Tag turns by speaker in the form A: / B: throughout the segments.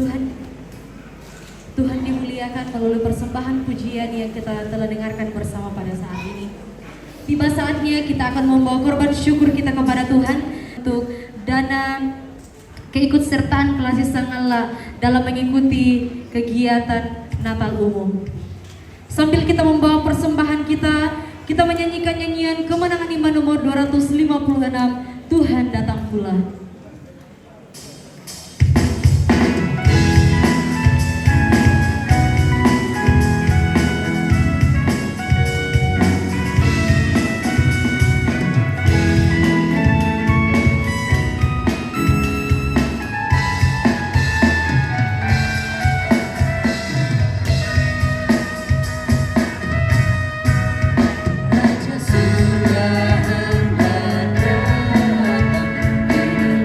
A: Tuhan, Tuhan dimuliakan melalui persembahan pujian yang kita telah dengarkan bersama pada saat ini. Tiba saatnya kita akan membawa korban syukur kita kepada Tuhan untuk dana keikutsertaan Kelasih Sang Allah dalam mengikuti kegiatan Natal umum. Sambil kita membawa persembahan kita menyanyikan nyanyian Kemenangan Iman nomor 256, Tuhan datang pula.
B: Raja sudah hendak datang,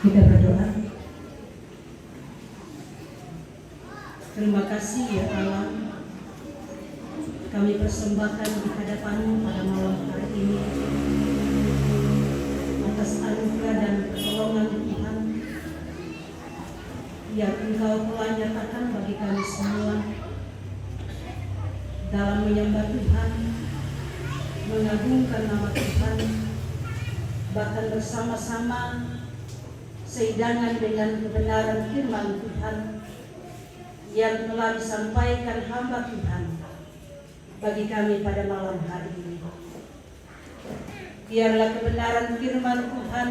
B: Kita berdoa. Terima kasih ya Allah, kami persembahkan di hadapan-Mu pada malam hari ini atas anugerah dan pertolongan Tuhan yang Engkau telah nyatakan bagi kami semua dalam menyembah Tuhan, mengagungkan nama Tuhan, bahkan bersama-sama seidangan dengan kebenaran firman Tuhan yang telah disampaikan hamba Tuhan bagi kami pada malam hari ini. Biarlah kebenaran firman Tuhan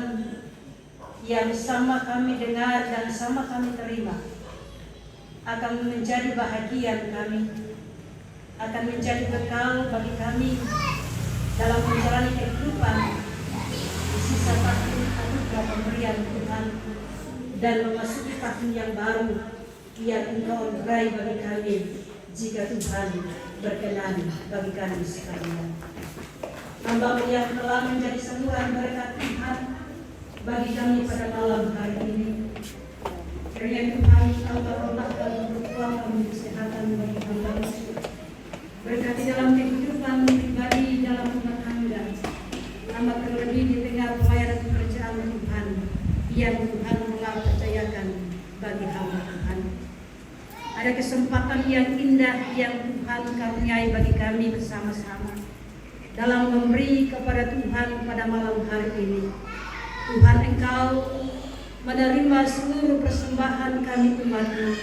B: yang sama kami dengar dan sama kami terima akan menjadi bahagian kami, akan menjadi bekal bagi kami dalam menjalani kehidupan di sisa tahun anugerah pemberian Tuhan dan memasuki tahun yang baru yang Engkau beri bagi kami jika Tuhan berkenan bagi kami sekalian. Hamba-Mu yang telah menjadi saluran berkat Tuhan bagi kami pada malam hari ini. Kiranya Tuhan Engkau taruhkan berkuat kami kesehatan bagi hamba-Mu. Berkati dalam kehidupan pribadi dalam rumah tangga, tambah terlebih di tengah pelayanan pekerjaan Tuhan yang Tuhan telah percayakan bagi hamba Tuhan. Ada kesempatan yang indah yang Tuhan karuniai bagi kami bersama-sama dalam memberi kepada Tuhan pada malam hari ini. Tuhan, Engkau menerima seluruh persembahan kami umat-Mu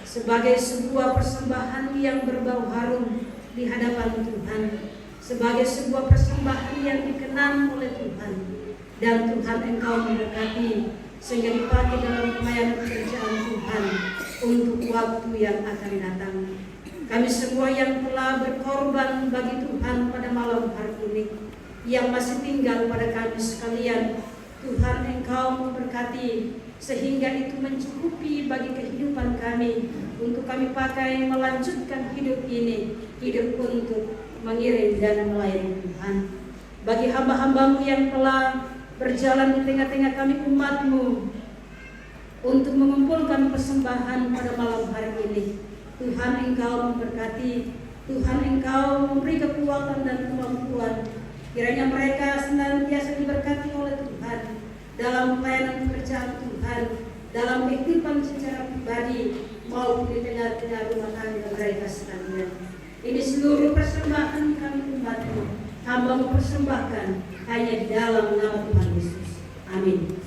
B: sebagai sebuah persembahan yang berbau harum di hadapan Tuhan, sebagai sebuah persembahan yang dikenan oleh Tuhan, dan Tuhan Engkau memberkati sehingga dipakai dalam pelayanan pekerjaan Tuhan untuk waktu yang akan datang. Kami semua yang telah berkorban bagi Tuhan pada malam hari ini, yang masih tinggal pada kami sekalian, Tuhan Engkau memberkati sehingga itu mencukupi bagi kehidupan kami untuk kami pakai melanjutkan hidup ini, hidup untuk mengiring dan melayani Tuhan. Bagi hamba-hamba-Mu yang telah berjalan di tengah-tengah kami umat-Mu untuk mengumpulkan persembahan pada malam hari ini, Tuhan Engkau memberkati, Tuhan Engkau memberi kekuatan dan kemampuan. Kiranya mereka senantiasa diberkati oleh Tuhan dalam pelayanan pekerjaan Tuhan, dalam kehidupan secara pribadi maupun di tengah-tengah rumah tangga mereka sekalian. Ini seluruh persembahan kami umat-Mu, hamba-Mu persembahkan hanya di dalam nama Tuhan Yesus. Amin.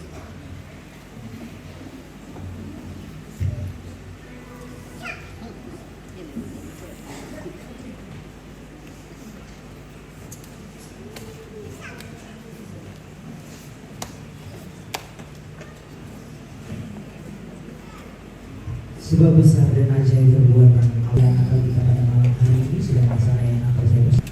C: Sebab besar dan ajaib perbuatan Allah yang akan kita pada malam hari ini sudah masalah yang akan saya bersama.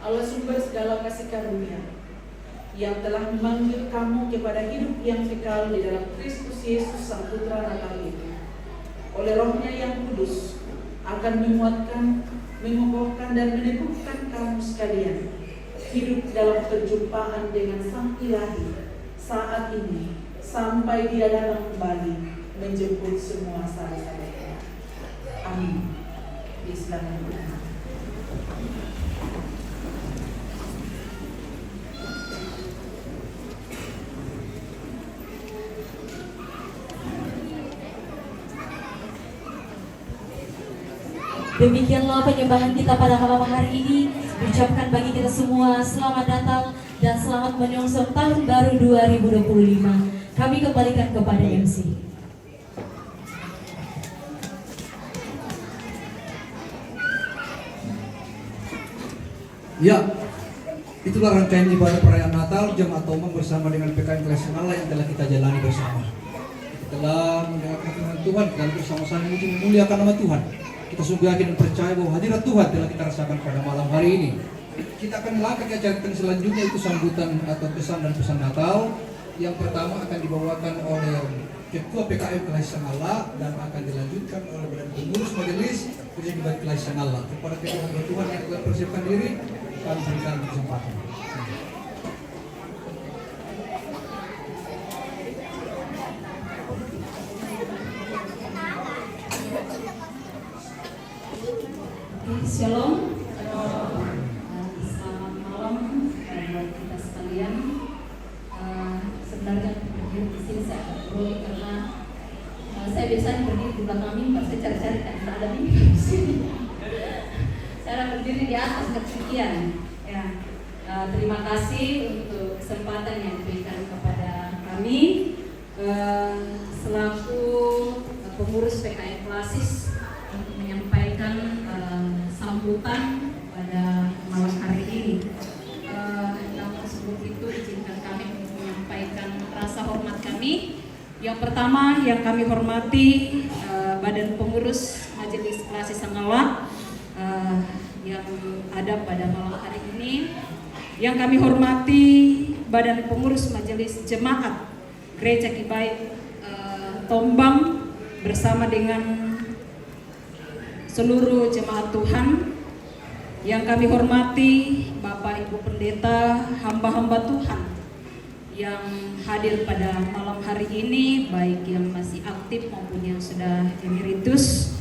D: Allah sumber segala kasih karunia yang telah memanggil kamu kepada hidup yang kekal di dalam Kristus Yesus Sang Putra Natal itu. Oleh Roh-Nya yang kudus akan menguatkan, mengokohkan dan meneguhkan kamu sekalian hidup dalam perjumpaan dengan Sang Ilahi saat ini sampai Dia datang kembali menjemput semua saudara-saudara. Amin. Bismillahirrahmanirrahim.
A: Demikianlah penyembahan kita pada malam hari ini. Diucapkan bagi kita semua selamat Natal dan selamat menyongsong tahun baru 2025. Kami kembalikan kepada MC.
E: Ya, itulah rangkaian ibadah perayaan Natal Jemaat Tomang bersama dengan PKM Kelas Allah yang telah kita jalani bersama. Kita telah mendengarkan firman Tuhan dan bersama-sama memuliakan nama Tuhan. Kita sungguh yakin dan percaya bahwa hadirat Tuhan telah kita rasakan pada malam hari ini. Kita akan melangkah ke acara selanjutnya, itu sambutan atau pesan dan pesan Natal. Yang pertama akan dibawakan oleh Ketua PKM Kelas Allah dan akan dilanjutkan oleh Badan Pengurus Majelis Pejabat Kelas Allah. Kepada kedua Tuhan yang telah persiapkan diri, kami berikan kesempatan.
A: Shalom. Selamat malam buat kita sekalian. Sebenarnya berdiri di sini saya agak grogi karena saya biasanya berdiri di belakang mimbar. Saya cari-cari kan ada mimbar di sini. Saya berdiri di atas kesekian. Ya, terima kasih untuk kesempatan yang diberikan kepada kami selaku pengurus PKM Klasis untuk menyampaikan sambutan pada malam hari ini. Namun sebelum itu izinkan kami untuk menyampaikan rasa hormat kami. Yang pertama yang kami hormati Badan Pengurus Majelis Klasis Sang Allah yang
F: ada pada malam hari ini. Yang kami hormati Badan Pengurus Majelis Jemaat Gereja Kibai Tombang bersama dengan seluruh jemaat Tuhan. Yang kami hormati Bapak Ibu Pendeta, hamba-hamba Tuhan yang hadir pada malam hari ini, baik yang masih aktif maupun yang sudah emeritus.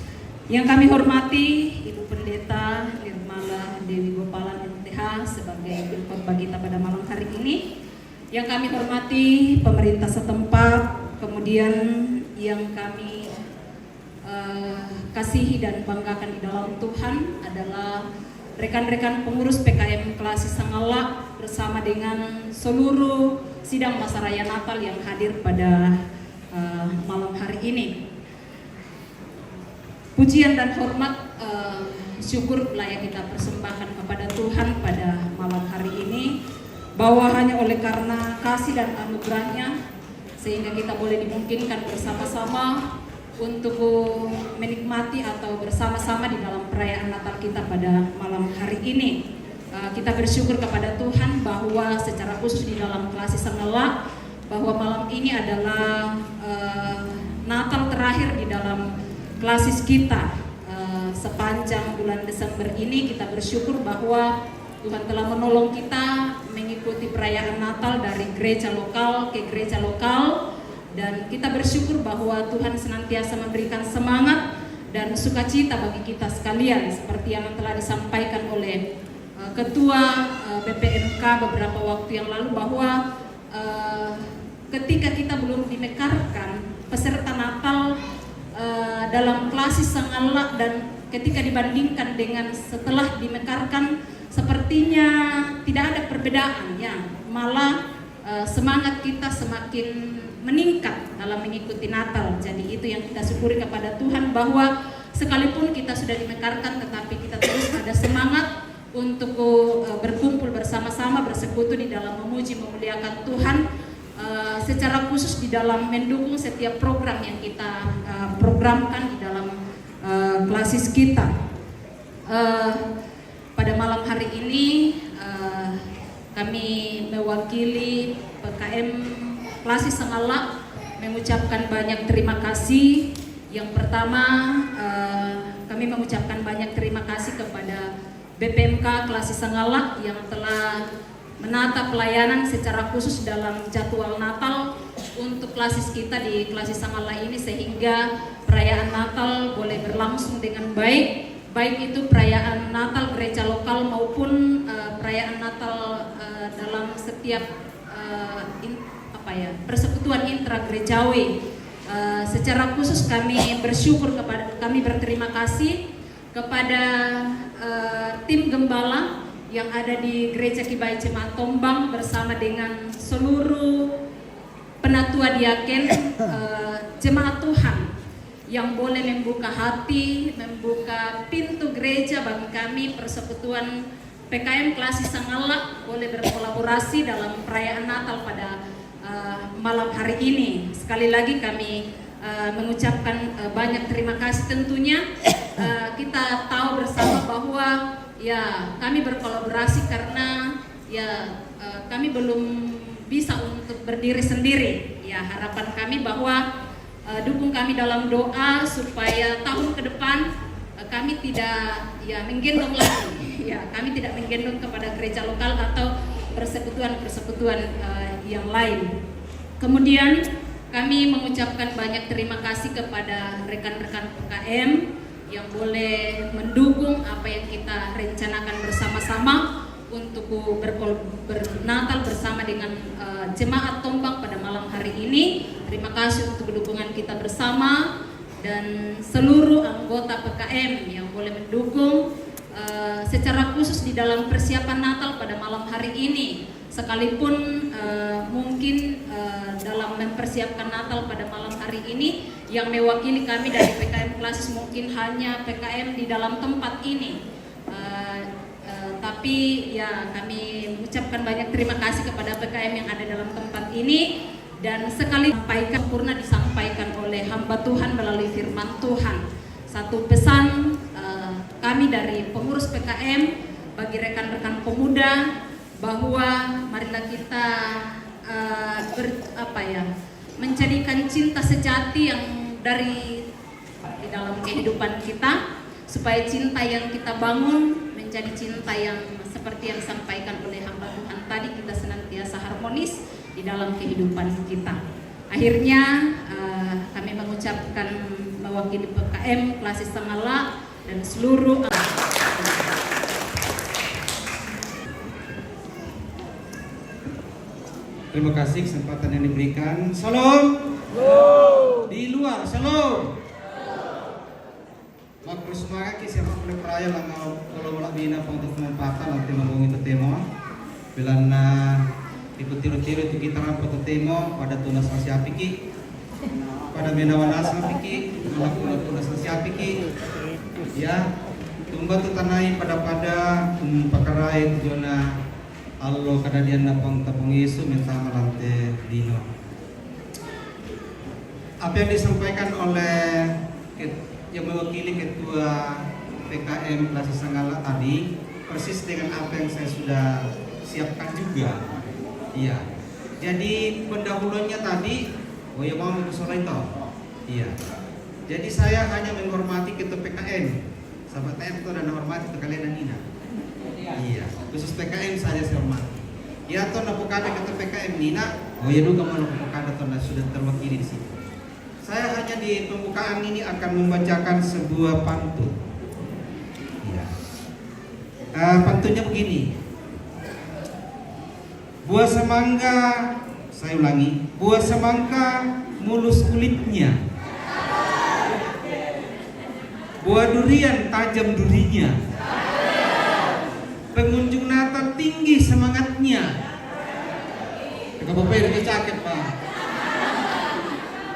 F: Yang kami hormati Ibu Pendeta Nirmala Dewi Gopalan MTH sebagai khotbah kita pada malam hari ini. Yang kami hormati pemerintah setempat, kemudian yang kami kasihi dan banggakan di dalam Tuhan adalah rekan-rekan pengurus PKM Klasi Sangalak bersama dengan seluruh sidang masa raya Natal yang hadir pada malam hari ini. Pujian dan hormat syukur layak kita persembahkan kepada Tuhan pada malam hari ini, bahwa hanya oleh karena kasih dan anugerahnya sehingga kita boleh dimungkinkan bersama-sama untuk menikmati atau bersama-sama di dalam perayaan Natal kita pada malam hari ini. Kita bersyukur kepada Tuhan bahwa secara khusus di dalam Klasi Sangalak, bahwa malam ini adalah Natal terakhir di dalam klasis kita. Sepanjang bulan Desember ini kita bersyukur bahwa Tuhan telah menolong kita mengikuti perayaan Natal dari gereja lokal ke gereja lokal. Dan kita bersyukur bahwa Tuhan senantiasa memberikan semangat dan sukacita bagi kita sekalian, seperti yang telah disampaikan oleh Ketua BPMK beberapa waktu yang lalu, bahwa ketika kita belum dimekarkan peserta Natal dalam Klasi Sangalak dan ketika dibandingkan dengan setelah dimekarkan, sepertinya tidak ada perbedaan ya, malah semangat kita semakin meningkat dalam mengikuti Natal. Jadi itu yang kita syukuri kepada Tuhan, bahwa sekalipun kita sudah dimekarkan tetapi kita terus ada semangat untuk berkumpul bersama-sama, bersekutu di dalam memuji memuliakan Tuhan, secara khusus di dalam mendukung setiap program yang kita programkan di dalam klasis kita. Pada malam hari ini kami mewakili PKM Klasi Sangalak mengucapkan banyak terima kasih. Yang pertama, kami mengucapkan banyak terima kasih kepada BPMK Klasi Sangalak yang telah menata pelayanan secara khusus dalam jadwal Natal untuk klasis kita di Klasi Sangalak ini, sehingga perayaan Natal boleh berlangsung dengan baik, baik itu perayaan Natal gereja lokal maupun perayaan Natal dalam setiap persekutuan intragerejawi. Secara khusus kami bersyukur kami berterima kasih kepada tim gembala yang ada di Gereja Kibai Jemaat Tombang bersama dengan seluruh penatua diaken jemaat Tuhan yang boleh membuka hati, membuka pintu gereja bagi kami persekutuan PKM Klasi Sangalak boleh berkolaborasi dalam perayaan Natal pada malam hari ini. Sekali lagi kami mengucapkan banyak terima kasih. Tentunya kita tahu bersama bahwa ya kami berkolaborasi karena ya kami belum bisa untuk berdiri sendiri. Ya harapan kami bahwa dukung kami dalam doa supaya tahun ke depan kami tidak ya menggendong lagi. Ya kami tidak menggendong kepada gereja lokal atau persekutuan-persekutuan yang lain. Kemudian kami mengucapkan banyak terima kasih kepada rekan-rekan PKM yang boleh mendukung apa yang kita rencanakan bersama-sama untuk bernatal bersama dengan jemaat Tombang pada malam hari ini. Terima kasih untuk dukungan kita bersama dan seluruh anggota PKM yang boleh mendukung secara khusus di dalam persiapan Natal pada malam hari ini. Sekalipun mungkin dalam mempersiapkan Natal pada malam hari ini yang mewakili kami dari PKM Klasis mungkin hanya PKM di dalam tempat ini, tapi ya kami mengucapkan banyak terima kasih kepada PKM yang ada dalam tempat ini. Dan sekali sempurna disampaikan oleh hamba Tuhan melalui firman Tuhan. Satu pesan kami dari pengurus PKM bagi rekan-rekan pemuda bahwa marilah kita menjadikan cinta sejati yang di dalam kehidupan kita, supaya cinta yang kita bangun menjadi cinta yang seperti yang disampaikan oleh hamba Tuhan tadi, kita senantiasa harmonis di dalam kehidupan kita. Akhirnya kami mengucapkan mewakili PKM Klasis Sangala dan seluruh
G: Terima kasih kesempatan yang diberikan. Shalom. Di luar, shalom. Makro semangat siapa boleh peraya langau kalau mulak bina untuk memanfaatkan nanti ngomong itu temo. Bilana tiru-tiru itu kita rampot temo pada tunas sasiapiki. Pada menawan asapiki, melakukan tunas sasiapiki. Ya, tumba tu tanai pada pakarai jona Allah kadadian napang tapong Yesus minta malante dino. Apa yang disampaikan oleh yang mewakili ketua PKM Klasis Sangala tadi persis dengan apa yang saya sudah siapkan juga. Iya. Jadi pendahulunya tadi, oh ya mau mengusulkan itu. Iya. Jadi saya hanya menghormati ketua PKM. Sahabat TM dan hormati kalian dan Nina. Iya, khusus PKM saja saya hormati. Ya toh napukada kata PKM Nina, oh ya dulu kamu napukada toh sudah terwakili di situ. Saya hanya di pembukaan ini akan membacakan sebuah pantun. Iya. Pantunnya begini. Buah semangka, saya ulangi, buah semangka mulus kulitnya. Buah durian tajam durinya. Pengunjung Natal tinggi semangatnya. Bapak udah caket Pak.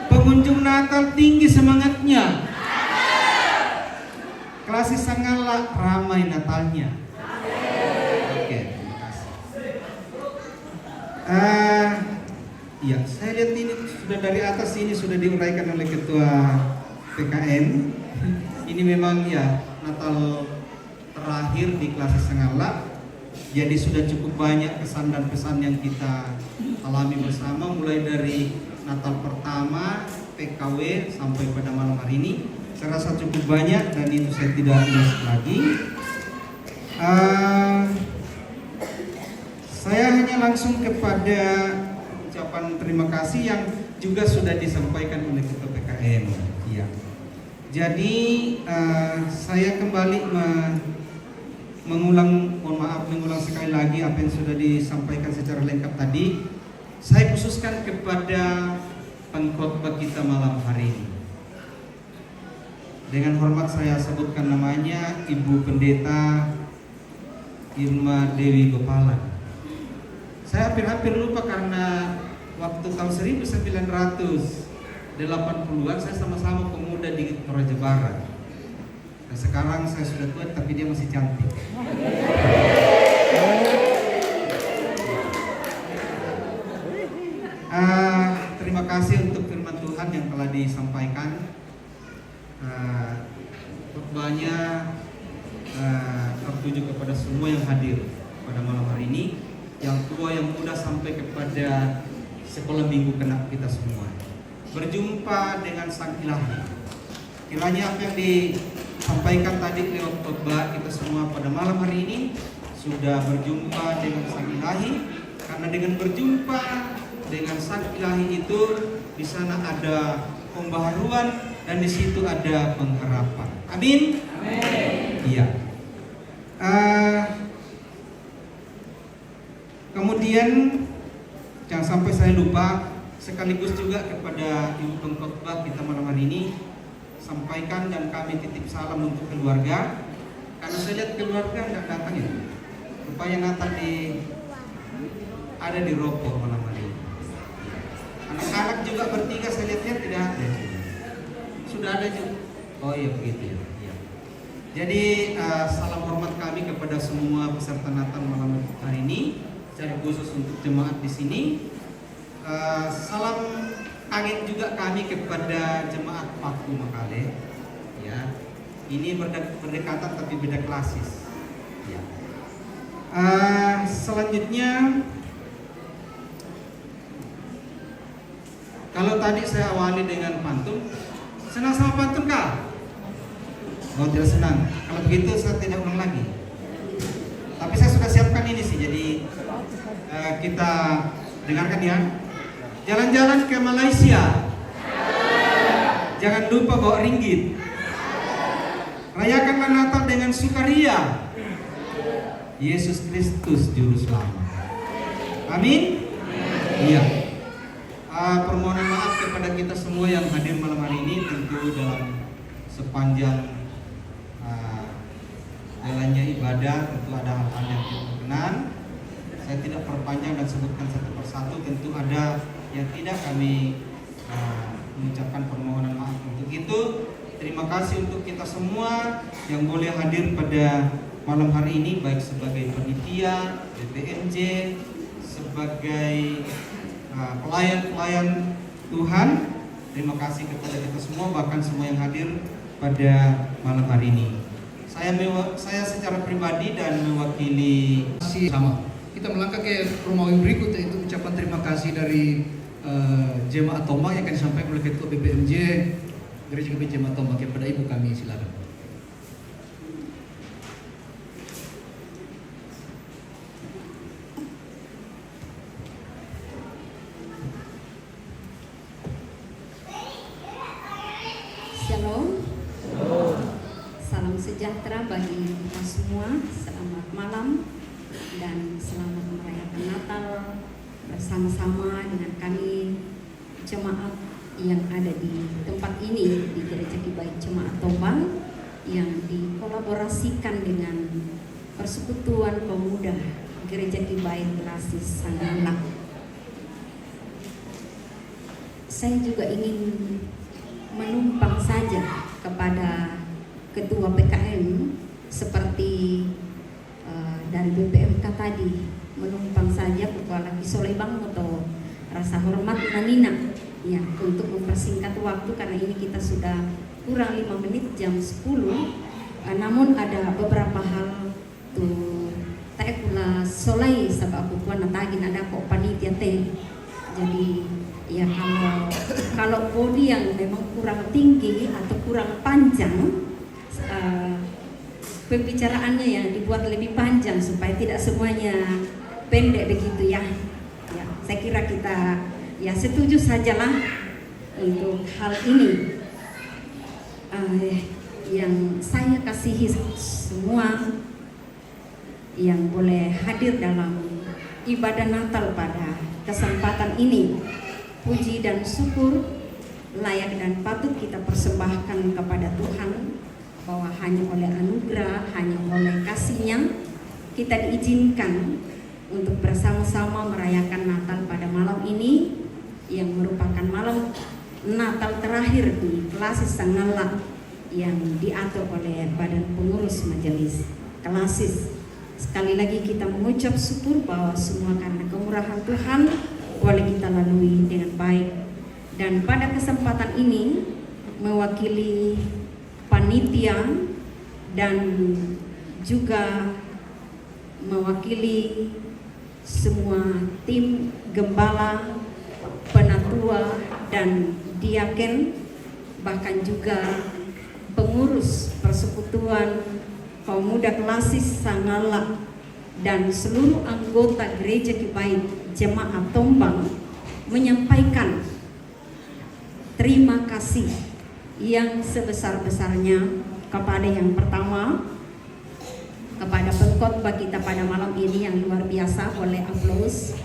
G: Pengunjung Natal tinggi semangatnya. Klasis Sangala ramai Natalnya. Oke, terima kasih. Iya, saya lihat ini sudah dari atas ini sudah diuraikan oleh ketua PKM. Ini memang ya Natal terakhir di Klasis Sangala, jadi sudah cukup banyak kesan dan pesan yang kita alami bersama, mulai dari Natal pertama PKW sampai pada malam hari ini. Saya rasa cukup banyak dan itu saya tidak ulas lagi. Saya hanya langsung kepada ucapan terima kasih yang juga sudah disampaikan oleh ketua PKM. Ya. Jadi saya kembali mengulang sekali lagi apa yang sudah disampaikan secara lengkap tadi. Saya khususkan kepada pengkhotbah kita malam hari ini. Dengan hormat saya sebutkan namanya Ibu Pendeta Irma Dewi Gopalan. Saya hampir lupa karena waktu tahun 1980-an saya sama-sama pemuda di Toraja Barat. Nah, sekarang saya sudah tua tapi dia masih cantik. Terima kasih untuk firman Tuhan yang telah disampaikan. Khotbahnya tertuju kepada semua yang hadir pada malam hari ini, yang tua yang muda sampai kepada sekolah minggu genap kita semua. Berjumpa dengan Sang Ilahi. Kiranya apa yang disampaikan tadi lewat khotbah kita semua pada malam hari ini sudah berjumpa dengan Sang Ilahi, karena dengan berjumpa dengan Sang Ilahi itu di sana ada pembaharuan dan di situ ada pengharapan. Amin. Amin. Iya. Kemudian jangan sampai saya lupa, sekaligus juga kepada ibu pengkhotbah kita malam hari ini, sampaikan dan kami titip salam untuk keluarga, karena saya lihat keluarga nggak datang ya. Rupanya Natal ada di Ropo malam hari ini. Anak-anak juga bertiga saya lihat tidak ada. Sudah ada juga. Oh iya begitu ya. Iya. Jadi salam hormat kami kepada semua peserta Natal malam hari ini, secara khusus untuk jemaat di sini. Salam angin juga kami kepada jemaat Paku Makale. Ya, ini berdekatan tapi beda klasis. Ya. Selanjutnya, kalau tadi saya awali dengan pantun, senang sama pantun kah? Oh, tidak senang. Kalau begitu saya tidak ulang lagi. Tapi saya sudah siapkan ini sih, jadi kita dengarkan ya. Jalan-jalan ke Malaysia, jangan lupa bawa ringgit. Rayakanlah Natal dengan sukaria. Yesus Kristus Juru Selamat. Amin. Iya. Permohonan maaf kepada kita semua yang hadir malam hari ini, tentu dalam sepanjang jalannya ibadah tentu ada hal-hal yang tidak berkenan. Saya tidak perpanjang dan sebutkan satu persatu. Tentu ada yang tidak, kami mengucapkan permohonan maaf untuk itu. Terima kasih untuk kita semua yang boleh hadir pada malam hari ini, baik sebagai panitia, BPMJ, sebagai pelayan-pelayan Tuhan. Terima kasih kepada kita semua, bahkan semua yang hadir pada malam hari ini. Saya secara pribadi dan mewakili
E: Sama. Kita melangkah ke Romawi berikut, yaitu ucapan terima kasih dari Jemaat Tombak yang akan disampaikan oleh Ketua BPMJ Gereja GBI Jemaat Tombak kepada Ibu kami, silakan.
F: Shalom. Salam sejahtera bagi kita semua. Selamat malam dan selamat merayakan Natal bersama-sama dengan kami jemaat yang ada di tempat ini di Gereja GBI Jemaat Tombang, yang dikolaborasikan dengan Persekutuan Pemuda Gereja GBI Klasis Sanggala. Saya juga ingin menumpang saja kepada Ketua PKM seperti dari BPMK tadi, menumpang saja Ketua Laki Solebang atau rasa hormat Nanina ya, untuk mempersingkat waktu karena ini kita sudah kurang 5 menit jam 10. Namun ada beberapa hal tuh tak pula solai sebab aku kuan natagin ada kok panitia teh. Jadi ya kalau body yang memang kurang tinggi atau kurang panjang, pembicaraannya yang dibuat lebih panjang supaya tidak semuanya pendek begitu ya. Ya, saya kira kita ya setuju sajalah untuk hal ini. Yang saya kasihi semua yang boleh hadir dalam ibadah Natal pada kesempatan ini. Puji dan syukur layak dan patut kita persembahkan kepada Tuhan, bahwa hanya oleh anugerah, hanya oleh kasih-Nya kita diizinkan untuk bersama-sama merayakan Natal pada malam ini, yang merupakan malam Natal terakhir di Klasis Sanggala yang diatur oleh Badan Pengurus Majelis Klasis. Sekali lagi kita mengucap syukur bahwa semua karena kemurahan Tuhan boleh kita lalui dengan baik. Dan pada kesempatan ini mewakili panitia dan juga mewakili semua tim gembala, penatua dan diaken, bahkan juga pengurus Persekutuan Pemuda Klasis Sanggala dan seluruh anggota Gereja GBI Jemaat Tombang menyampaikan terima kasih yang sebesar-besarnya kepada yang pertama, kepada pengkhotbah kita pada malam ini yang luar biasa, boleh aplaus.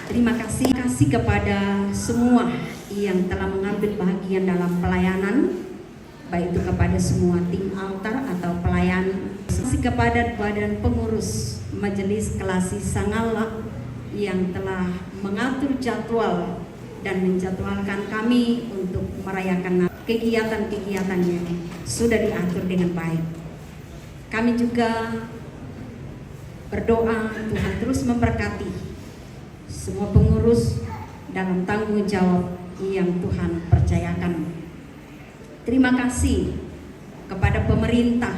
F: Terima kasih kepada semua yang telah mengambil bagian dalam pelayanan, baik itu kepada semua tim altar atau pelayan. Terima kasih kepada Badan Pengurus Majelis Klasis Sanggala yang telah mengatur jadwal dan menjadwalkan kami untuk merayakan kegiatan-kegiatan yang sudah diatur dengan baik. Kami juga berdoa Tuhan terus memberkati semua pengurus dalam tanggung jawab yang Tuhan percayakan. Terima kasih kepada pemerintah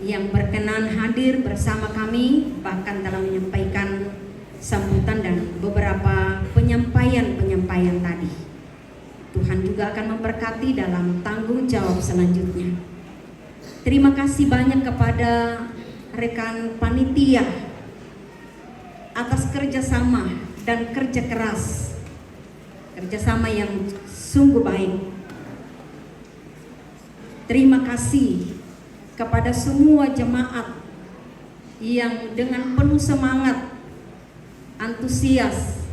F: yang berkenan hadir bersama kami, bahkan telah menyampaikan sambutan dan beberapa penyampaian tadi. Tuhan juga akan memberkati dalam tanggung jawab selanjutnya. Terima kasih banyak kepada rekan panitia atas kerjasama dan kerja keras, kerjasama yang sungguh baik. Terima kasih kepada semua jemaat yang dengan penuh semangat, antusias,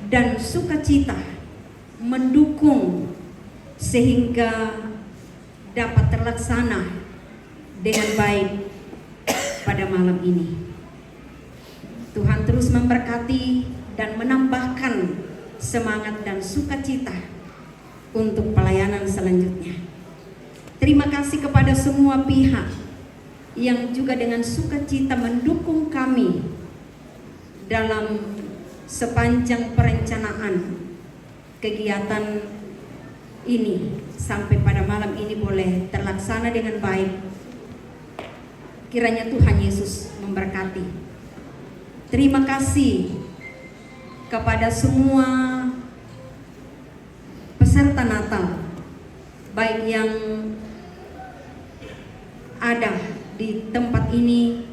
F: dan sukacita mendukung sehingga dapat terlaksana dengan baik pada malam ini. Tuhan terus memberkati dan menambahkan semangat dan sukacita untuk pelayanan selanjutnya. Terima kasih kepada semua pihak yang juga dengan sukacita mendukung kami dalam sepanjang perencanaan kegiatan ini sampai pada malam ini boleh terlaksana dengan baik. Kiranya Tuhan Yesus memberkati. Terima kasih kepada semua peserta Natal, baik yang ada di tempat ini,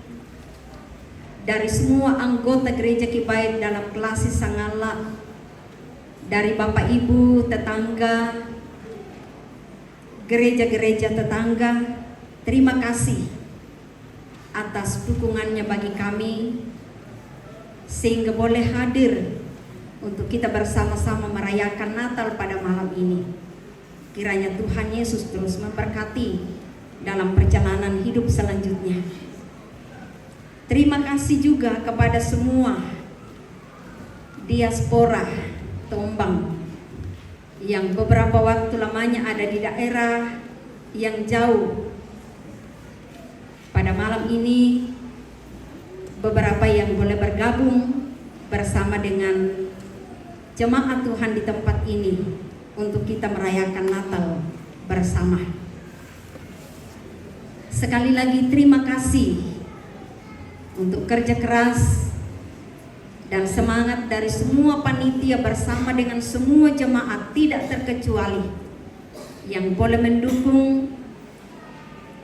F: dari semua anggota gereja Kibait dalam Klasi Sangala, dari Bapak Ibu tetangga, gereja-gereja tetangga. Terima kasih atas dukungannya bagi kami sehingga boleh hadir untuk kita bersama-sama merayakan Natal pada malam ini. Kiranya Tuhan Yesus terus memberkati dalam perjalanan hidup selanjutnya. Terima kasih juga kepada semua diaspora Tombang yang beberapa waktu lamanya ada di daerah yang jauh. Pada malam ini beberapa yang boleh bergabung bersama dengan jemaat Tuhan di tempat ini untuk kita merayakan Natal bersama. Sekali lagi terima kasih untuk kerja keras dan semangat dari semua panitia bersama dengan semua jemaat tidak terkecuali yang boleh mendukung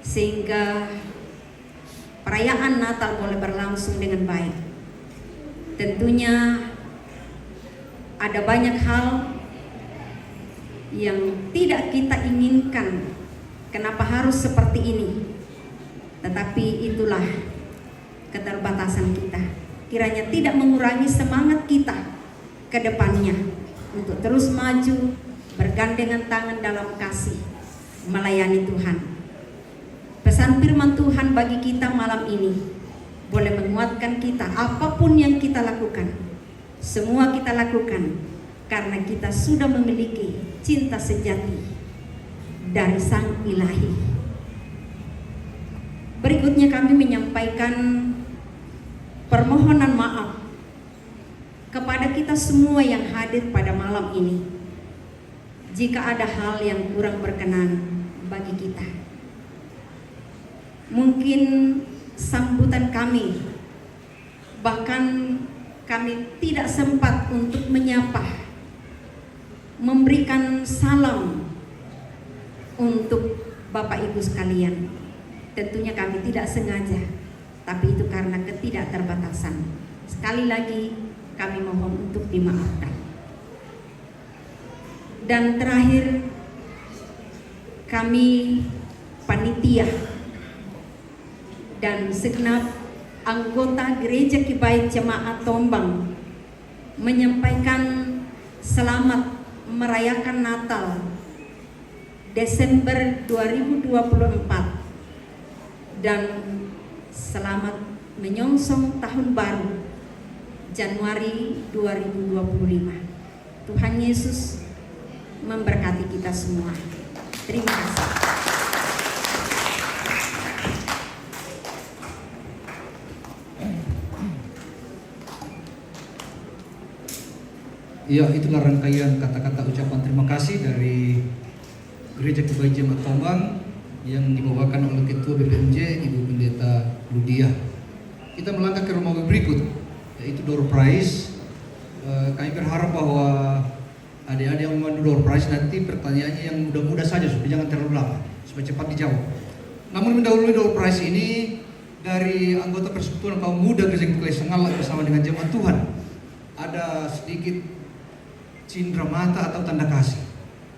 F: sehingga perayaan Natal boleh berlangsung dengan baik. Tentunya ada banyak hal yang tidak kita inginkan, kenapa harus seperti ini, tetapi itulah keterbatasan kita. Kiranya tidak mengurangi semangat kita ke depannya untuk terus maju bergandengan tangan dalam kasih melayani Tuhan. Pesan firman Tuhan bagi kita malam ini boleh menguatkan kita. Apapun yang kita lakukan, semua kita lakukan karena kita sudah memiliki cinta sejati dari Sang Ilahi. Berikutnya kami menyampaikan permohonan maaf kepada kita semua yang hadir pada malam ini jika ada hal yang kurang berkenan bagi kita. Mungkin sambutan kami, bahkan kami tidak sempat untuk menyapa, memberikan salam untuk Bapak Ibu sekalian. Tentunya kami tidak sengaja, tapi itu karena ketidakterbatasan. Sekali lagi kami mohon untuk dimaafkan. Dan terakhir, kami panitia dan segenap anggota Gereja Kibait Jemaat Tombang menyampaikan selamat merayakan Natal Desember 2024 dan selamat menyongsong tahun baru Januari 2025. Tuhan Yesus memberkati kita semua. Terima kasih.
E: Ya, itulah rangkaian kata-kata ucapan terima kasih dari Gereja Kibait Jemaat Tombang yang dibawakan oleh Ketua BPMJ Ibu Pendeta Ludia. Kita melangkah ke Romawi berikut, yaitu door prize. Kami berharap bahwa adik-adik yang memandu door prize nanti pertanyaannya yang mudah-mudah saja, supaya jangan terlalu lama, supaya cepat dijawab. Namun mendahului door prize ini dari anggota Persekutuan Kaum Muda Gereja Gereja Sengala bersama dengan jemaat Tuhan, ada sedikit cindera mata atau tanda kasih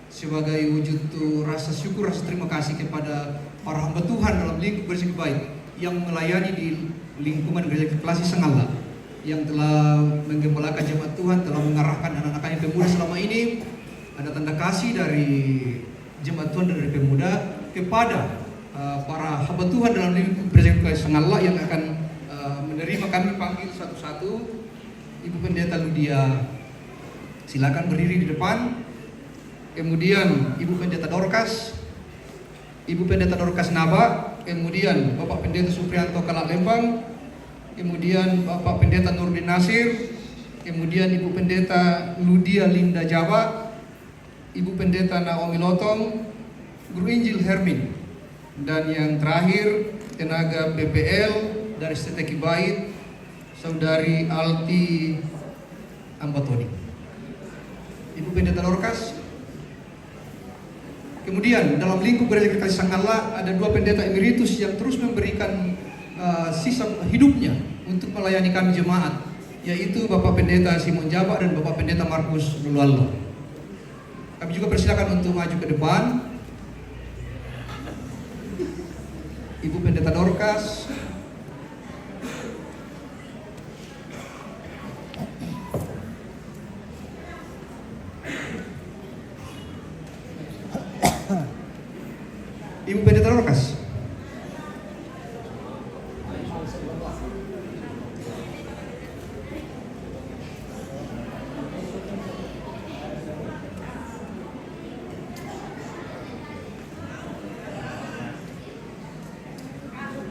E: sebagai wujud rasa syukur, rasa terima kasih kepada para hamba Tuhan dalam lingkup Gereja Baik yang melayani di lingkungan Gereja Kelasi Sengala, yang telah menggembalakan jemaat Tuhan, telah mengarahkan anak-anak pemuda selama ini. Ada tanda kasih dari jemaat Tuhan dan dari pemuda kepada para hamba Tuhan dalam lingkup Gereja Kelasi Sengala yang akan menerima. Kami panggil satu-satu. Ibu Pendeta Ludia, silakan berdiri di depan. Kemudian Ibu Pendeta Dorcas, Ibu Pendeta Dorcas Naba, kemudian Bapak Pendeta Suprianto Kalak Lembang, kemudian Bapak Pendeta Nurdin Nasir, kemudian Ibu Pendeta Ludia Linda Jawa, Ibu Pendeta Naomi Lotong, Guru Injil Hermin, dan yang terakhir tenaga BPL dari Seteki Bait, Saudari Alti Ambatoni. Ibu Pendeta Dorcas. Kemudian dalam lingkup Gereja Kasih Sang Allah ada 2 pendeta emeritus yang terus memberikan sisa hidupnya untuk melayani kami jemaat, yaitu Bapak Pendeta Simon Jaba dan Bapak Pendeta Markus Luluallo. Kami juga persilakan untuk maju ke depan. Ibu Pendeta Dorcas, Ibu Pendeta Dorcas.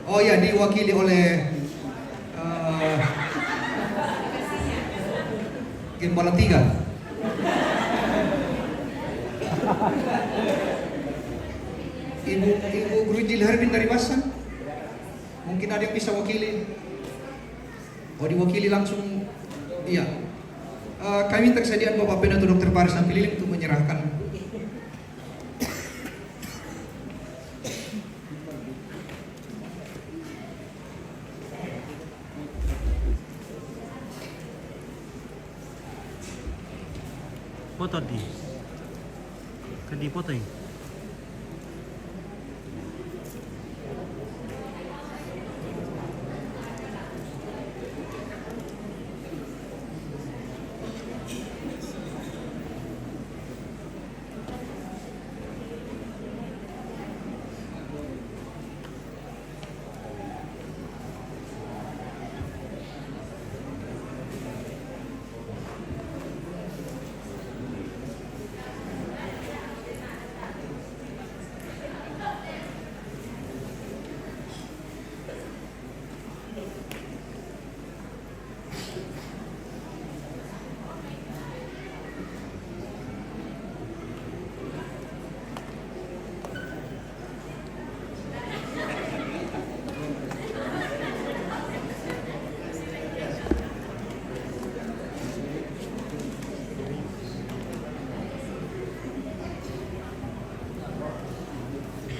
E: Oh ya, diwakili oleh Gembala 3. Ibu Guru Injil Hermin dari Basan, mungkin ada yang bisa wakili. Oh, diwakili langsung. Iya. Kami minta kesediaan Bapak Pendeta Dr. Paris Ampililin untuk menyerahkan.
H: Foto di foto ini.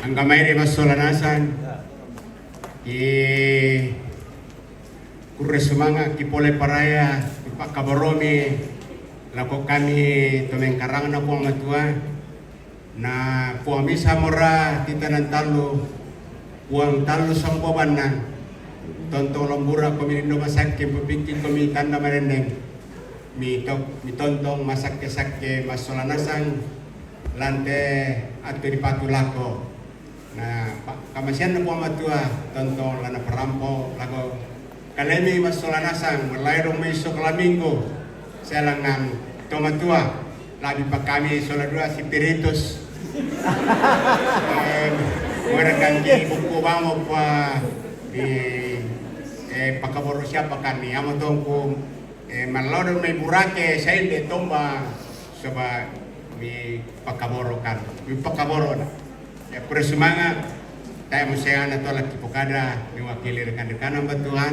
I: Ang kamay ni Masolanasan kuresumanga kipole paraya ipakabaromi lako kami tumengkarang na po matua na puami samora kita ng talo puang talo sampoban na tontong lambura pamilindo masake pupikti kami tanda mareneng mi tontong masake Masolanasan lante at piripatulako na kamasian na po matua tontong lana parampo lago kalemi Masolanasan malayro may soklamingo saya lang ng tomatua labi pa kami soladua si Piritus murakan di buku bamo pa di pakaboro siya pa kami amo tongko malawdo may burake sa hindi tomba saba mi pakaboro kan mi pakaboro na presumanga Tayo musean atau lagi pokada mewakili rekan-rekan hamba Tuhan.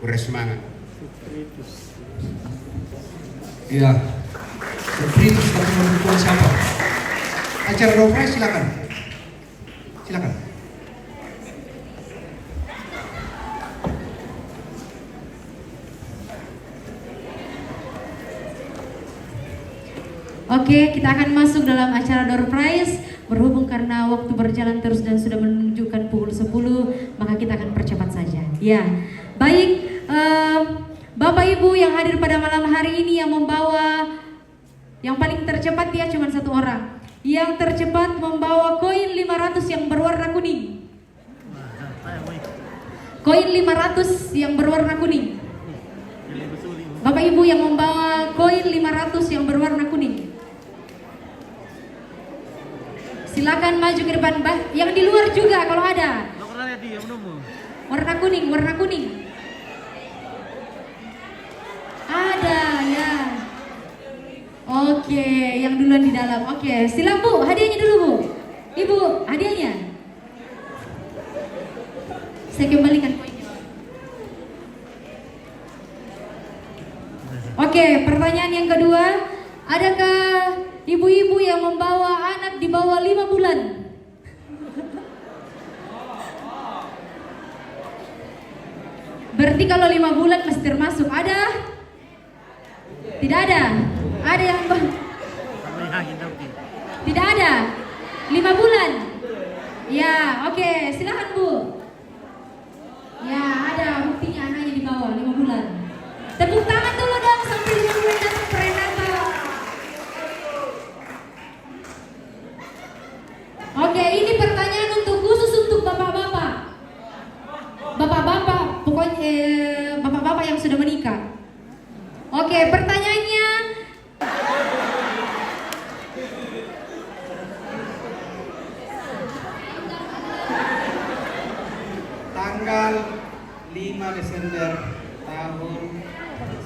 I: Bersemangat.
E: Ya. Terus kami mendukung siapa? Acara door prize silakan. Silakan.
A: Oke, kita akan masuk dalam acara door prize. Berhubung karena waktu berjalan terus dan sudah menunjukkan pukul 10, maka kita akan percepat saja. Ya, baik, Bapak Ibu yang hadir pada malam hari ini yang membawa yang paling tercepat dia cuma satu orang. Yang tercepat membawa koin 500 yang berwarna kuning. Koin 500 yang berwarna kuning. Bapak Ibu yang membawa koin 500 yang berwarna kuning. Silakan maju ke depan, yang di luar juga kalau ada. Warna kuning, warna kuning. Ada ya. Oke, yang duluan di dalam. Oke, silakan Bu, hadiahnya dulu Bu. Ibu, hadiahnya. Saya kembalikan koinnya. Oke, pertanyaan yang kedua, adakah ibu-ibu yang membawa anak di bawah 5 bulan? Berarti kalau 5 bulan masih termasuk. Ada? Tidak ada? Ada yang tidak ada? 5 bulan? Ya, oke, silakan Bu. Ya, ada buktinya anaknya di bawah 5 bulan. Tepuk tangan dulu dong sampai 5 bulan datang prenatal. Oke, ini pertanyaan khusus untuk bapak-bapak. Bapak-bapak, pokoknya bapak-bapak yang sudah menikah. Oke, pertanyaannya.
G: Tanggal 5 Desember tahun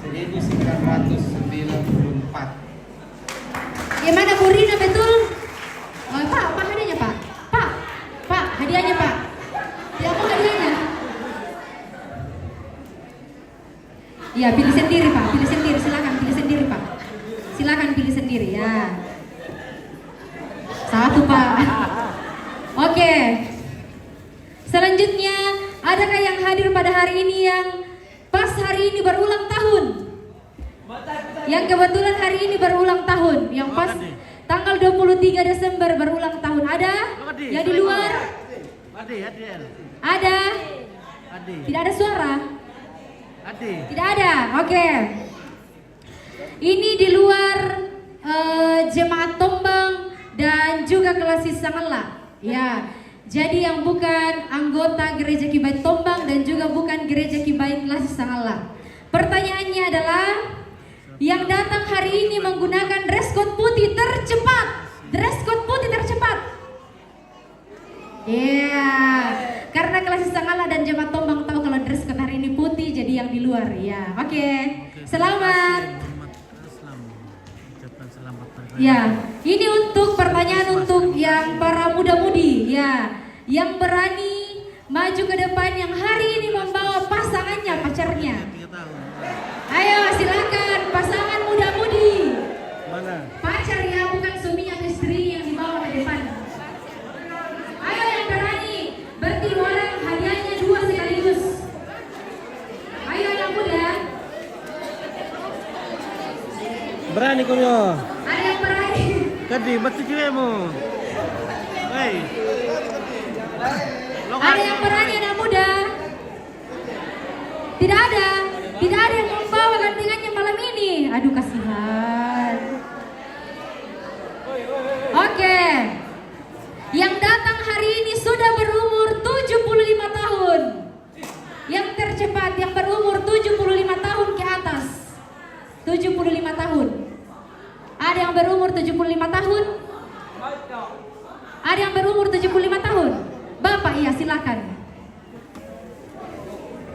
G: 1994.
A: Gimana Bu Rina, betul? Pak, hadiahnya Pak. Pak, hadiahnya Pak. Tidak mau hadiahnya? Ya, pilih sendiri Pak, pilih sendiri. Silakan pilih sendiri Pak. Silakan pilih sendiri ya. 1 Pak. Oke. Selanjutnya, adakah yang hadir pada hari ini yang pas hari ini berulang tahun? Yang kebetulan hari ini berulang tahun, yang pas tanggal 23 Desember berulang tahun. Ada? Yang di luar? Ada? Tidak ada suara? Tidak ada? Oke. Ini di luar jemaat Tombang dan juga kelas Sangala. Ya. Jadi yang bukan anggota Gereja Kibain Tombang dan juga bukan Gereja Kibain Kelas Sangala. Pertanyaannya adalah, yang datang hari ini menggunakan dress code putih tercepat. Dress code putih tercepat. Iya, karena Kelas Sangala dan Jemaat Tombang tahu kalau dress code hari ini putih, jadi yang di luar ya. Oke. Selamat. Ya, ini untuk pertanyaan untuk yang para muda-mudi ya, yang berani maju ke depan yang hari ini membawa pasangannya, pacarnya. Ayo silakan pasangan muda-mudi. Pacar ya, bukan suaminya atau istri yang dibawa ke depan. Ayo yang berani, berarti orang hadiahnya 2 sekaligus. Ayo yang muda.
H: Berani kunyo.
A: Ada yang berani.
H: Kadi mati kiremu. Hei.
A: Ada yang berani anak muda? Tidak ada. Tidak ada yang membawa gandengannya malam ini. Aduh kasihan. Oke. Yang datang hari ini sudah berumur 75 tahun. Yang tercepat yang berumur 75 tahun ke atas. 75 tahun. Ada yang berumur 75 tahun? Ada yang berumur 75 tahun? Bapak, iya silakan.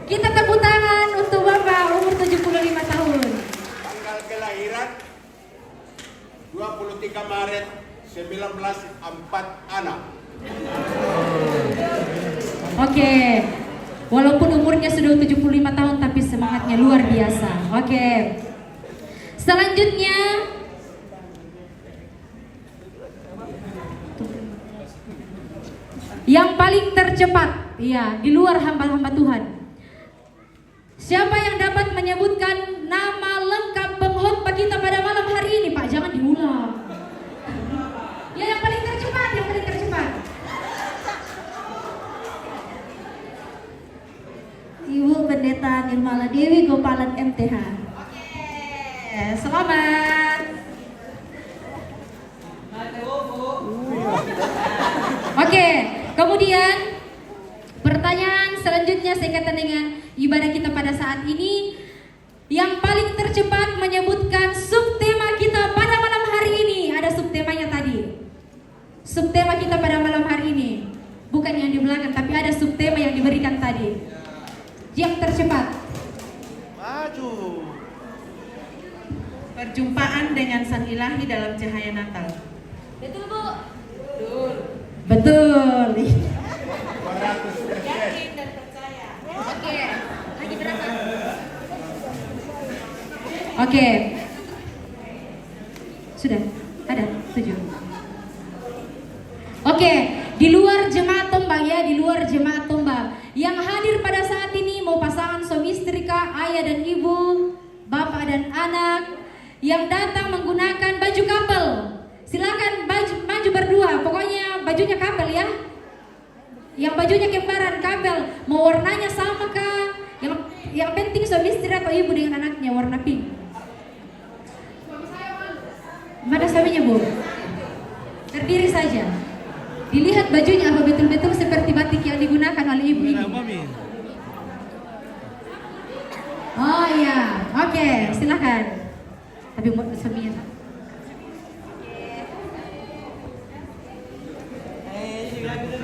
A: Kita tepuk tangan untuk Bapak umur 75 tahun.
I: Tanggal kelahiran 23 Maret 1946.
A: Oke. Walaupun umurnya sudah 75 tahun tapi semangatnya luar biasa. Oke. Selanjutnya yang paling tercepat, ya, di luar hamba-hamba Tuhan. Siapa yang dapat menyebutkan nama lengkap pengkhotbah kita pada malam hari ini, Pak? Jangan diulang. Ya, yang paling tercepat, yang paling tercepat.
J: Ibu Pendeta Nirmala Dewi Gopalan MTH.
A: Oke, selamat. Oke, kemudian pertanyaan selanjutnya sekaitan dengan ibadah kita pada saat ini. Yang paling tercepat menyebutkan subtema kita pada malam hari ini. Ada subtemanya tadi. Subtema kita pada malam hari ini bukan yang di belakang, tapi ada subtema yang diberikan tadi. Yang tercepat.
H: Maju.
D: Perjumpaan dengan Sang Ilahi dalam cahaya Natal.
A: Betul, Bu?
D: Betul.
A: Betul.
D: Yakin dan percaya.
A: Oke, lagi berapa? Oke. Sudah, ada 7. Oke, di luar jemaat Tombang ya, di luar jemaat Tombang. Yang hadir pada saat ini mau pasangan suami istri kah, ayah dan ibu, bapak dan anak, yang datang menggunakan baju couple. Silakan baju berdua, pokoknya bajunya couple ya. Yang bajunya kembaran couple, mau warnanya sama kah? Yang penting suami istri atau ibu dengan anaknya warna pink. Mana suaminya, Bu? Terdiri saja. Dilihat bajunya apa betul-betul seperti batik yang digunakan oleh ibu ini. Oh iya, oke, silakan. Tapi mau suaminya.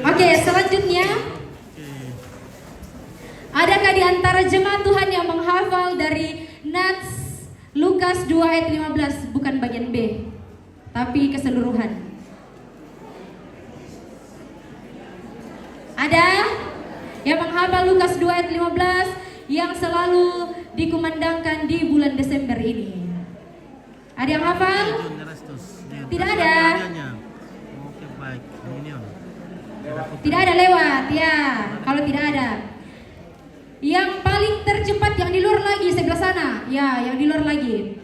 A: Oke, selanjutnya. Adakah di antara jemaat Tuhan yang menghafal dari Nats Lukas 2 ayat 15, bukan bagian B, tapi keseluruhan? Ada yang menghafal Lukas 2 ayat 15 yang selalu dikumandangkan di bulan Desember ini? Ada yang hafal? Tidak ada. Tidak ada lewat ya. Kalau tidak ada, yang paling tercepat yang di luar lagi sebelah sana. Ya, yang di luar lagi.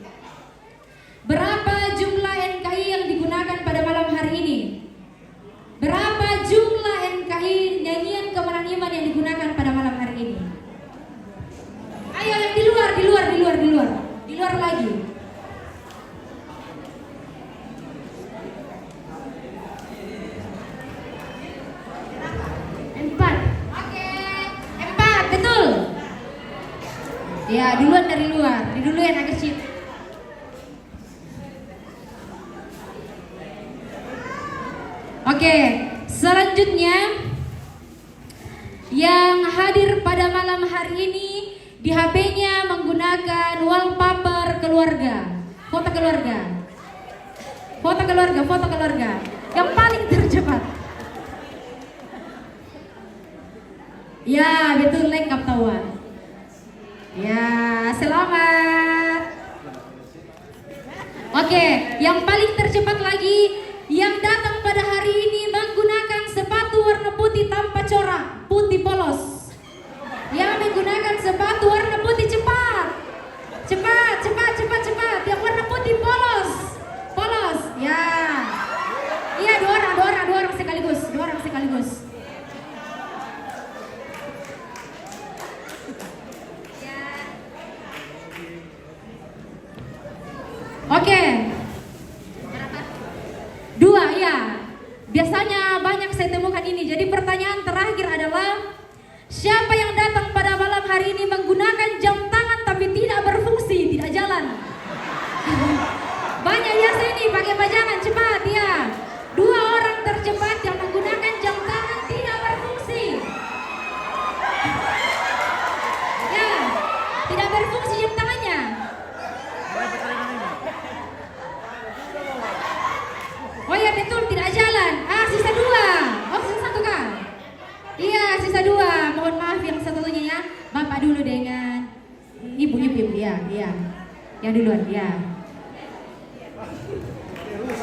A: Berapa jumlah NKI yang digunakan pada malam hari ini? Berapa jumlah NKI nyanyian kemenangan iman yang digunakan pada malam hari ini? Ayo yang di luar lagi. Empat. Oke, 4 betul. Ya, duluan dari luar, diduluin agak kecil. Oke, selanjutnya yang hadir pada malam hari ini di HP-nya menggunakan wallpaper keluarga, foto keluarga. Yang paling tercepat. Ya, betul, lengkap tawan. Ya, selamat. Oke, yang paling tercepat lagi yang datang pada hari ini menggunakan sepatu warna putih tanpa corak, putih polos. Yang menggunakan sepatu warna putih cepat. Yang warna putih polos. Ya. Iya, dua orang sekaligus. Ya. Oke. 2 ya. Biasanya banyak saya temukan ini. Jadi pertanyaan terakhir adalah siapa yang datang pada malam hari ini menggunakan jam tangan tapi tidak berfungsi, tidak jalan? Banyak ya sini pakai pajangan cepat ya. 2 orang tercepat yang menggunakan jam tangan tidak berfungsi. Ya, tidak berfungsi jam tangannya. Oh ya betul, tidak jalan. Sisa 2. Oh, sisa 1 kah? Iya, sisa 2. Yang duluan, ya.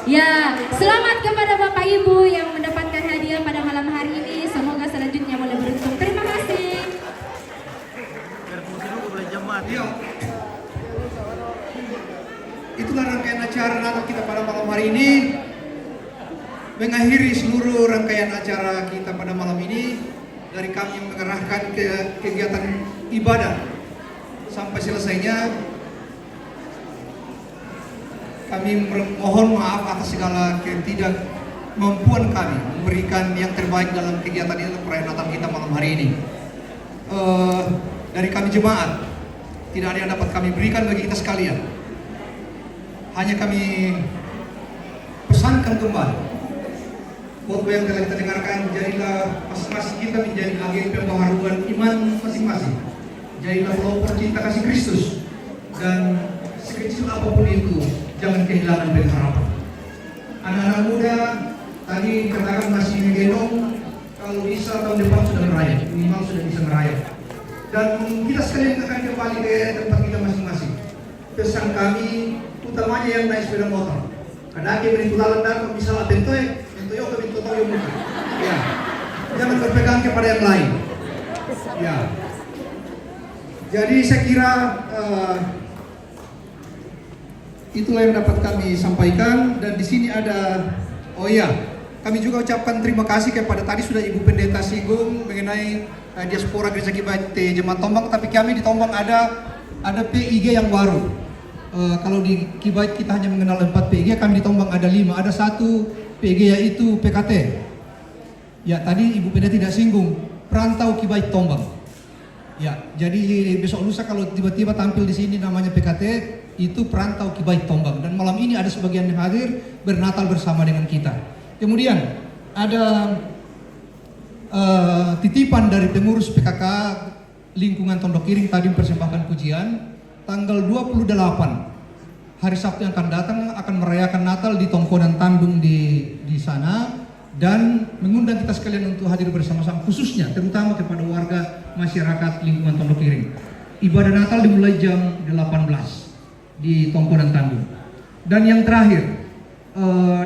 A: Ya, selamat kepada Bapak Ibu yang mendapatkan hadiah pada malam hari ini. Semoga selanjutnya boleh beruntung. Terima kasih.
E: Ya. Itulah rangkaian acara Natal kita pada malam hari ini. Mengakhiri seluruh rangkaian acara kita pada malam ini, dari kami mengerahkan ke kegiatan ibadah sampai selesainya. Kami mohon maaf atas segala ketidakmampuan kami memberikan yang terbaik dalam kegiatan ini, perayaan Natal kita malam hari ini. Dari kami jemaat, tidak ada yang dapat kami berikan bagi kita sekalian. Hanya kami pesankan kembali, khotbah yang telah kita dengarkan, jadilah masing-masing kita menjadi agen pembaharuan iman masing-masing. Jadilah pelopor cinta kasih Kristus, dan sekecil apapun itu, jangan kehilangan pengharapan. Anak-anak muda tadi dikatakan masih menggendong, kalau bisa tahun depan sudah merayap, minimal sudah bisa merayap. Dan kita sekalian akan kembali ke tempat kita masing-masing. Pesan kami utamanya yang naik sepeda motor, kadang beri tulalan dan bisa lah bentoy ke bentoy yang muka. Ya, jangan berpegang kepada yang lain. Ya, jadi saya kira itulah yang dapat kami sampaikan. Dan di sini ada, oh iya, kami juga ucapkan terima kasih kepada, tadi sudah Ibu Pendeta singgung mengenai diaspora Gereja Kibait Jemaat Tombang, tapi kami di Tombang ada PIG yang baru. Kalau di Kibait kita hanya mengenal 4 PIG, kami di Tombang ada 5. Ada 1 PIG yaitu PKT. Ya, tadi Ibu Pendeta tidak singgung, Perantau Kibait Tombang. Ya, jadi besok lusa kalau tiba-tiba tampil di sini namanya PKT, itu Perantau Kibait Tombang. Dan malam ini ada sebagian yang hadir bernatal bersama dengan kita. Kemudian ada titipan dari pengurus PKK lingkungan Tondok Kiring tadi mempersembahkan pujian. Tanggal 28 hari Sabtu yang akan datang akan merayakan Natal di Tongkonan Tandung di sana, dan mengundang kita sekalian untuk hadir bersama-sama, khususnya terutama kepada warga masyarakat lingkungan Tondok Kiring. Ibadah Natal dimulai jam 18 di Tongkonan Tandung. Dan yang terakhir,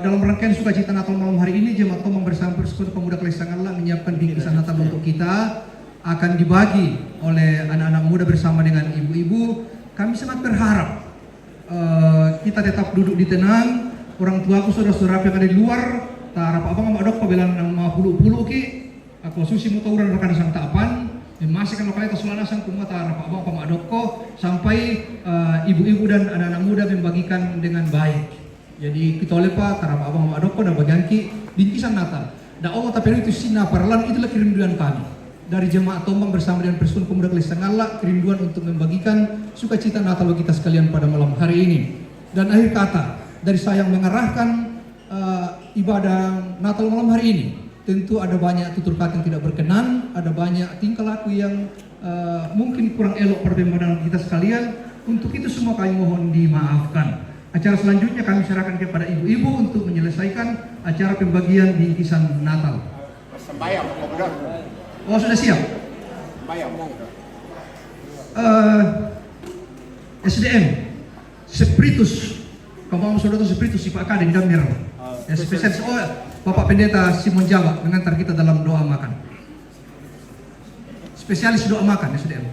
E: dalam rangkaian sukacita Natal malam hari ini, Jemaat Tombang bersama Persekutuan Pemuda Kalista Allah menyiapkan bingkisan Natal untuk kita, akan dibagi oleh anak-anak muda bersama dengan ibu-ibu. Kami sangat berharap kita tetap duduk di tenang. Orang tuaku, saudara-saudara yang ada di luar, tak harap abang sama dok pabelan nama puluh ki, aku susi mutauran rekan sang tapan, memasakkan lokalitas sulanasan kumua tak harap abang sama dok ko, sampai ibu-ibu dan anak-anak muda membagikan dengan baik. Jadi kita oleh pak tak harap abang sama dok ko dan bagian ki bingkisan Natal. Dan Allah tapi itu sina parlan, itulah kerinduan kami dari Jemaat Tombang bersama dengan Persekutuan Pemuda Kalista Allah, kerinduan untuk membagikan sukacita Natal bagi kita sekalian pada malam hari ini. Dan akhir kata dari saya yang mengarahkan ibadah Natal malam hari ini, tentu ada banyak tutur kata yang tidak berkenan, ada banyak tingkah laku yang mungkin kurang elok pada pandangan kita sekalian. Untuk itu semua kami mohon dimaafkan. Acara selanjutnya kami serahkan kepada ibu-ibu untuk menyelesaikan acara pembagian bingkisan Natal.
I: Sembayang,
E: Oh, sudah siap? SDM Spiritus, kamu saudara Spiritus si Pak Kadin dan Merah. Spesialis, oh Bapak Pendeta Simon Jawa mengantar kita dalam doa makan. Spesialis doa makan SDM.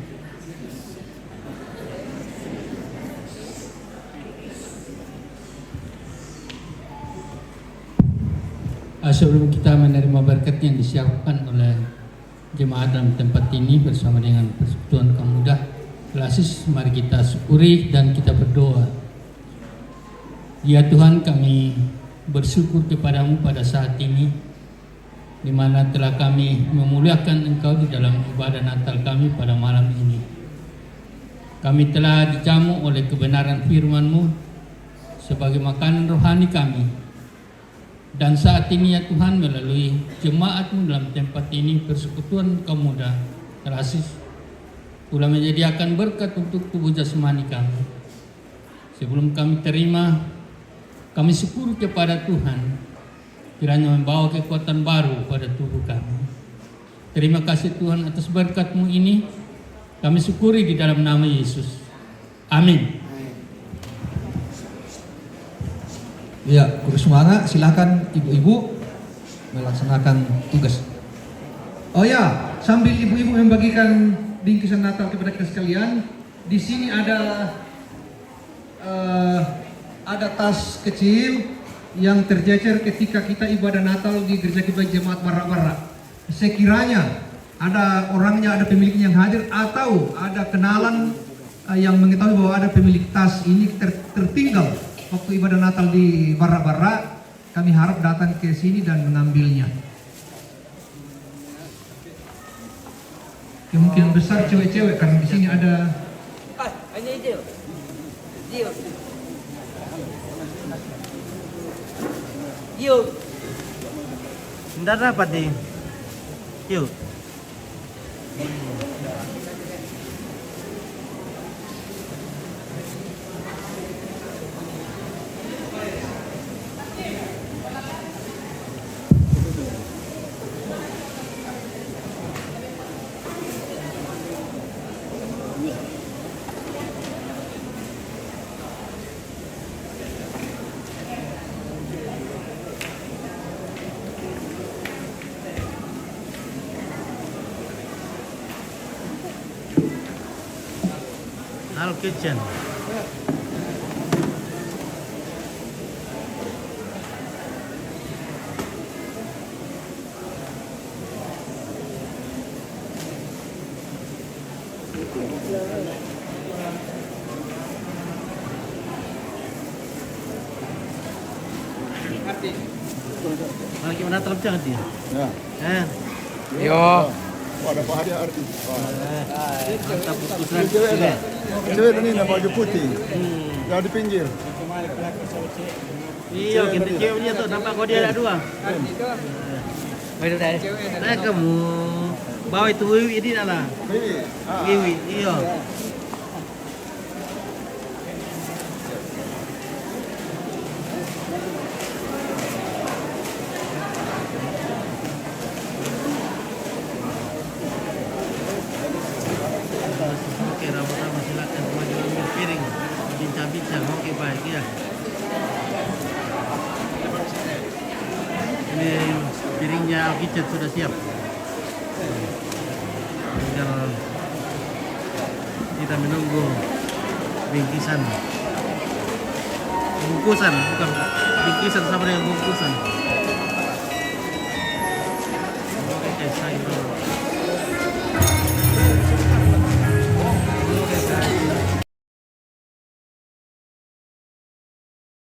K: Sebelum kita menerima berkat yang disiapkan oleh jemaat dalam tempat ini bersama dengan Persekutuan Kaum Muda Klasis, mari kita syukuri dan kita berdoa. Ya Tuhan, kami bersyukur kepadamu pada saat ini, di mana telah kami memuliakan Engkau di dalam ibadah Natal kami pada malam ini. Kami telah dijamu oleh kebenaran firman-Mu sebagai makanan rohani kami. Dan saat ini ya Tuhan, melalui jemaat-Mu dalam tempat ini, Persekutuan Kaum Muda Klasis, pula menyediakan berkat untuk tubuh jasmani kami. Sebelum kami terima, kami syukur kepada Tuhan, kiranya membawa kekuatan baru pada tubuh kami. Terima kasih Tuhan atas berkat-Mu ini, kami syukuri di dalam nama Yesus. Amin.
E: Ya, Guru Sumanga, silakan ibu-ibu melaksanakan tugas. Oh ya, sambil ibu-ibu membagikan bingkisan Natal kepada kita sekalian, di sini ada tas kecil yang terjejer ketika kita ibadah Natal di Gereja Kibai Jemaat Bara-Bara. Sekiranya ada orangnya, ada pemiliknya yang hadir, atau ada kenalan yang mengetahui bahwa ada pemilik tas ini tertinggal waktu ibadah Natal di Bara-Bara, kami harap datang ke sini dan mengambilnya. Kemungkinan besar cewek-cewek karena di sini ada.
H: Yuk. Nggak dapat nih. Yuk. Al Kitchen. Lagi mana terlalu jangan dia? Ya.
L: Yo.
H: Ada Pak Hadi Arti.
L: Mantap putusan.
H: Cewek ini nama baju putih. Yang di pinggir.
L: Iya, kita ceweknya tuh nampak kau dia ada dua. Baik dah. Nah kamu bawa itu Wiwi ini lah. Wiwi, iya. Oke, pertama silakan maju ambil piring, bincang-bincang. Oke, baik ya. Ini piringnya kitchen sudah siap. Tinggal kita menunggu bingkisan, bungkusan, bukan bingkisan sama dengan bungkusan.